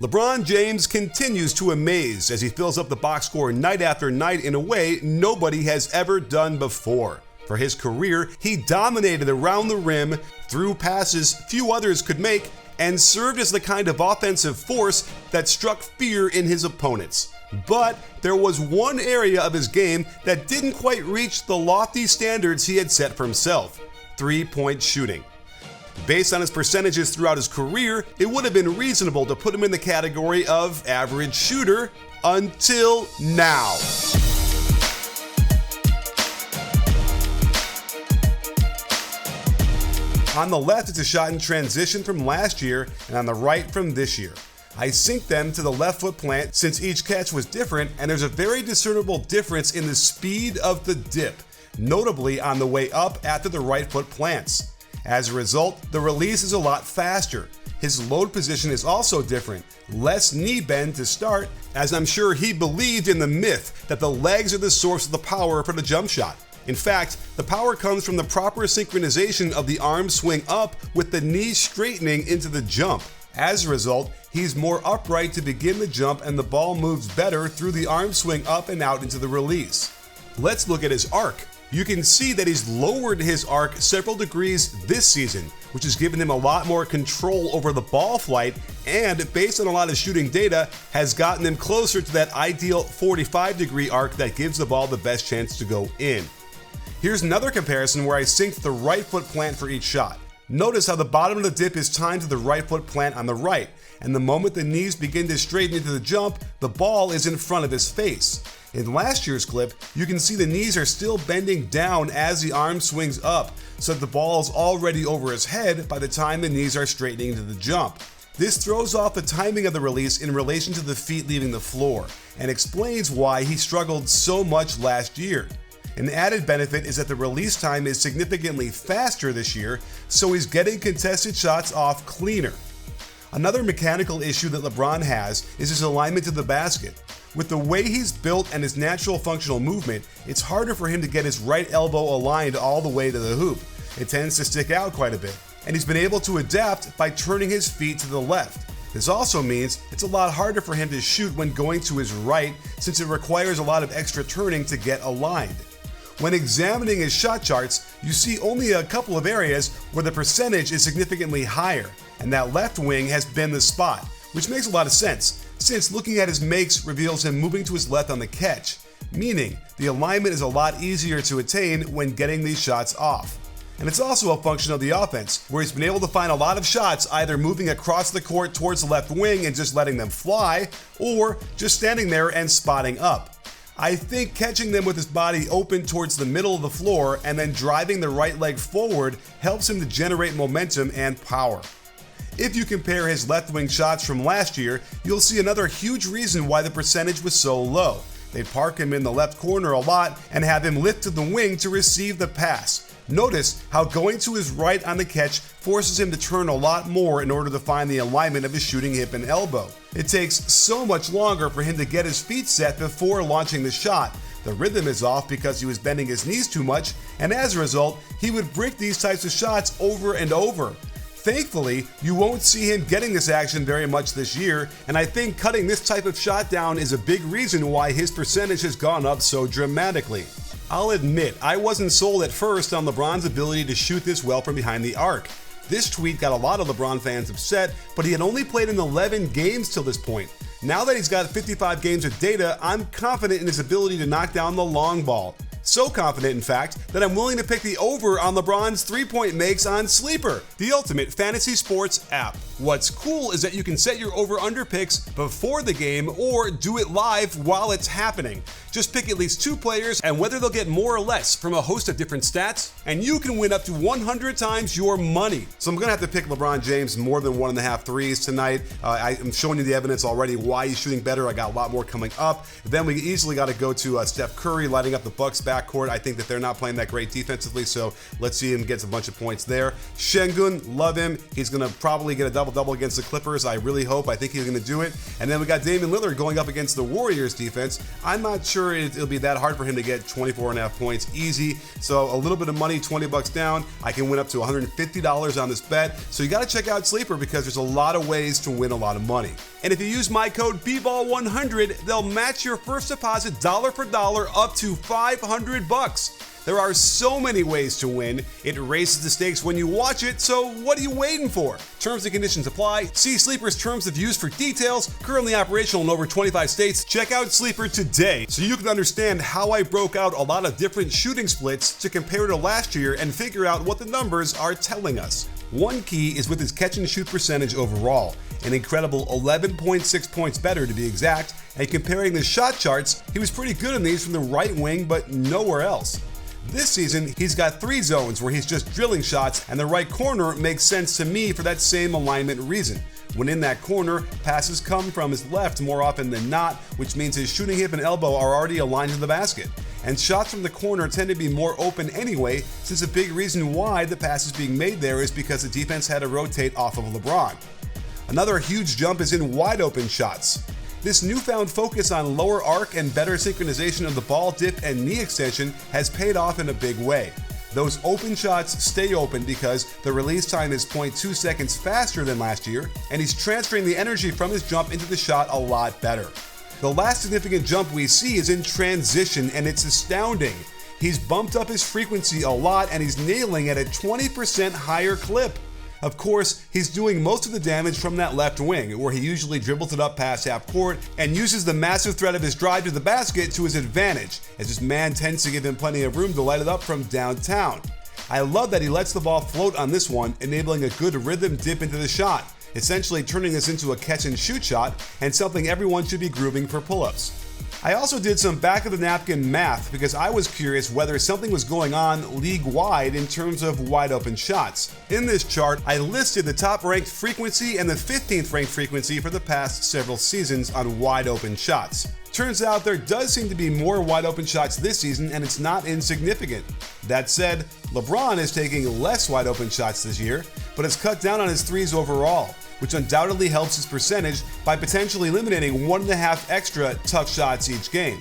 LeBron James continues to amaze as he fills up the box score night after night in a way nobody has ever done before. For his career, he dominated around the rim, threw passes few others could make, and served as the kind of offensive force that struck fear in his opponents. But there was one area of his game that didn't quite reach the lofty standards he had set for himself: three-point shooting. Based on his percentages throughout his career, it would have been reasonable to put him in the category of average shooter until now. On the left, it's a shot in transition from last year, and on the right from this year. I synced them to the left foot plant since each catch was different, and there's a very discernible difference in the speed of the dip, notably on the way up after the right foot plants. As a result, the release is a lot faster. His load position is also different, less knee bend to start, as I'm sure he believed in the myth that the legs are the source of the power for the jump shot. In fact, the power comes from the proper synchronization of the arm swing up with the knee straightening into the jump. As a result, he's more upright to begin the jump and the ball moves better through the arm swing up and out into the release. Let's look at his arc. You can see that he's lowered his arc several degrees this season, which has given him a lot more control over the ball flight and, based on a lot of shooting data, has gotten him closer to that ideal 45-degree arc that gives the ball the best chance to go in. Here's another comparison where I synced the right foot plant for each shot. Notice how the bottom of the dip is timed to the right foot plant on the right, and the moment the knees begin to straighten into the jump, the ball is in front of his face. In last year's clip, you can see the knees are still bending down as the arm swings up, so that the ball is already over his head by the time the knees are straightening into the jump. This throws off the timing of the release in relation to the feet leaving the floor, and explains why he struggled so much last year. An added benefit is that the release time is significantly faster this year, so he's getting contested shots off cleaner. Another mechanical issue that LeBron has is his alignment to the basket. With the way he's built and his natural functional movement, it's harder for him to get his right elbow aligned all the way to the hoop. It tends to stick out quite a bit, and he's been able to adapt by turning his feet to the left. This also means it's a lot harder for him to shoot when going to his right, since it requires a lot of extra turning to get aligned. When examining his shot charts, you see only a couple of areas where the percentage is significantly higher, and that left wing has been the spot, which makes a lot of sense, since looking at his makes reveals him moving to his left on the catch, meaning the alignment is a lot easier to attain when getting these shots off. And it's also a function of the offense, where he's been able to find a lot of shots either moving across the court towards the left wing and just letting them fly, or just standing there and spotting up. I think catching them with his body open towards the middle of the floor and then driving the right leg forward helps him to generate momentum and power. If you compare his left wing shots from last year, you'll see another huge reason why the percentage was so low. They park him in the left corner a lot and have him lift to the wing to receive the pass. Notice how going to his right on the catch forces him to turn a lot more in order to find the alignment of his shooting hip and elbow. It takes so much longer for him to get his feet set before launching the shot. The rhythm is off because he was bending his knees too much, and as a result, he would brick these types of shots over and over. Thankfully, you won't see him getting this action very much this year, and I think cutting this type of shot down is a big reason why his percentage has gone up so dramatically. I'll admit, I wasn't sold at first on LeBron's ability to shoot this well from behind the arc. This tweet got a lot of LeBron fans upset, but he had only played in 11 games till this point. Now that he's got 55 games of data, I'm confident in his ability to knock down the long ball. So confident, in fact, that I'm willing to pick the over on LeBron's three-point makes on Sleeper, the ultimate fantasy sports app. What's cool is that you can set your over-under picks before the game or do it live while it's happening. Just pick at least 2 players and whether they'll get more or less from a host of different stats, and you can win up to 100 times your money. So I'm gonna have to pick LeBron James more than 1.5 threes tonight. I'm showing you the evidence already why he's shooting better. I got a lot more coming up. Then we easily got to go to Steph Curry lighting up the Bucks backcourt. I think that they're not playing that great defensively, so let's see him get a bunch of points there. Şengün, love him. He's gonna probably get a double-double against the Clippers. I really hope. I think he's gonna do it. And then we got Damian Lillard going up against the Warriors defense. I'm not sure sure it'll be that hard for him to get 24.5 points easy. So a little bit of money, 20 bucks down, I can win up to $150 on this bet. So you got to check out Sleeper because there's a lot of ways to win a lot of money. And if you use my code BBALL100, they'll match your first deposit dollar for dollar up to 500 bucks. There are so many ways to win. It raises the stakes when you watch it, so what are you waiting for? Terms and conditions apply. See Sleeper's terms of use for details. Currently operational in over 25 states. Check out Sleeper today so you can understand how I broke out a lot of different shooting splits to compare to last year and figure out what the numbers are telling us. One key is with his catch and shoot percentage overall, an incredible 11.6 points better to be exact, and comparing the shot charts, he was pretty good in these from the right wing but nowhere else. This season, he's got 3 zones where he's just drilling shots, and the right corner makes sense to me for that same alignment reason. When in that corner, passes come from his left more often than not, which means his shooting hip and elbow are already aligned to the basket. And shots from the corner tend to be more open anyway, since a big reason why the pass is being made there is because the defense had to rotate off of LeBron. Another huge jump is in wide open shots. This newfound focus on lower arc and better synchronization of the ball dip and knee extension has paid off in a big way. Those open shots stay open because the release time is 0.2 seconds faster than last year, and he's transferring the energy from his jump into the shot a lot better. The last significant jump we see is in transition, and it's astounding. He's bumped up his frequency a lot, and he's nailing at a 20% higher clip. Of course, he's doing most of the damage from that left wing, where he usually dribbles it up past half court and uses the massive threat of his drive to the basket to his advantage, as his man tends to give him plenty of room to light it up from downtown. I love that he lets the ball float on this one, enabling a good rhythm dip into the shot, essentially turning this into a catch and shoot shot and something everyone should be grooving for pull-ups. I also did some back-of-the-napkin math because I was curious whether something was going on league-wide in terms of wide-open shots. In this chart, I listed the top-ranked frequency and the 15th ranked frequency for the past several seasons on wide-open shots. Turns out there does seem to be more wide-open shots this season, and it's not insignificant. That said, LeBron is taking less wide-open shots this year, but has cut down on his threes overall, which undoubtedly helps his percentage by potentially eliminating 1.5 extra tough shots each game.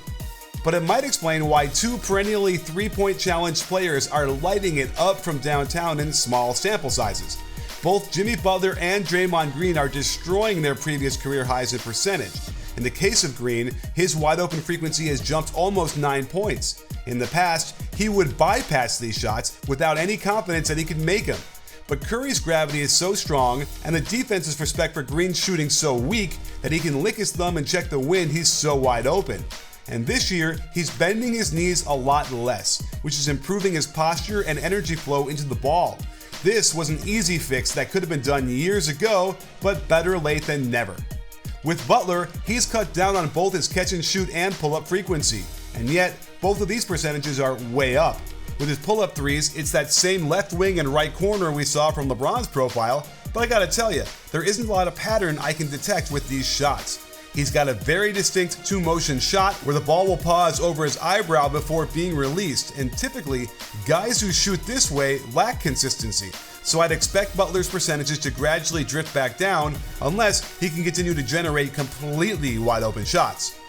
But it might explain why 2 perennially three-point challenge players are lighting it up from downtown in small sample sizes. Both Jimmy Butler and Draymond Green are destroying their previous career highs in percentage. In the case of Green, his wide-open frequency has jumped almost 9 points. In the past, he would bypass these shots without any confidence that he could make them. But Curry's gravity is so strong, and the defense's respect for Green's shooting so weak, that he can lick his thumb and check the wind, he's so wide open. And this year, he's bending his knees a lot less, which is improving his posture and energy flow into the ball. This was an easy fix that could have been done years ago, but better late than never. With Butler, he's cut down on both his catch and shoot and pull-up frequency, and yet both of these percentages are way up. With his pull-up threes, it's that same left wing and right corner we saw from LeBron's profile, but I gotta tell you, there isn't a lot of pattern I can detect with these shots. He's got a very distinct two-motion shot where the ball will pause over his eyebrow before being released, and typically, guys who shoot this way lack consistency. So I'd expect Butler's percentages to gradually drift back down unless he can continue to generate completely wide open shots.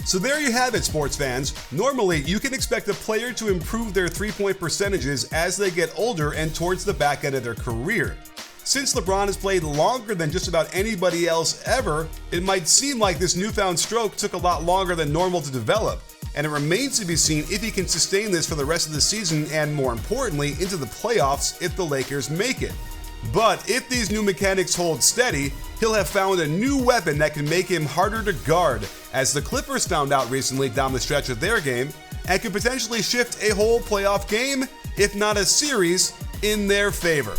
So there you have it, sports fans. Normally, you can expect a player to improve their three-point percentages as they get older and towards the back end of their career. Since LeBron has played longer than just about anybody else ever, it might seem like this newfound stroke took a lot longer than normal to develop, and it remains to be seen if he can sustain this for the rest of the season and, more importantly, into the playoffs if the Lakers make it. But if these new mechanics hold steady, he'll have found a new weapon that can make him harder to guard, as the Clippers found out recently down the stretch of their game, and could potentially shift a whole playoff game, if not a series, in their favor.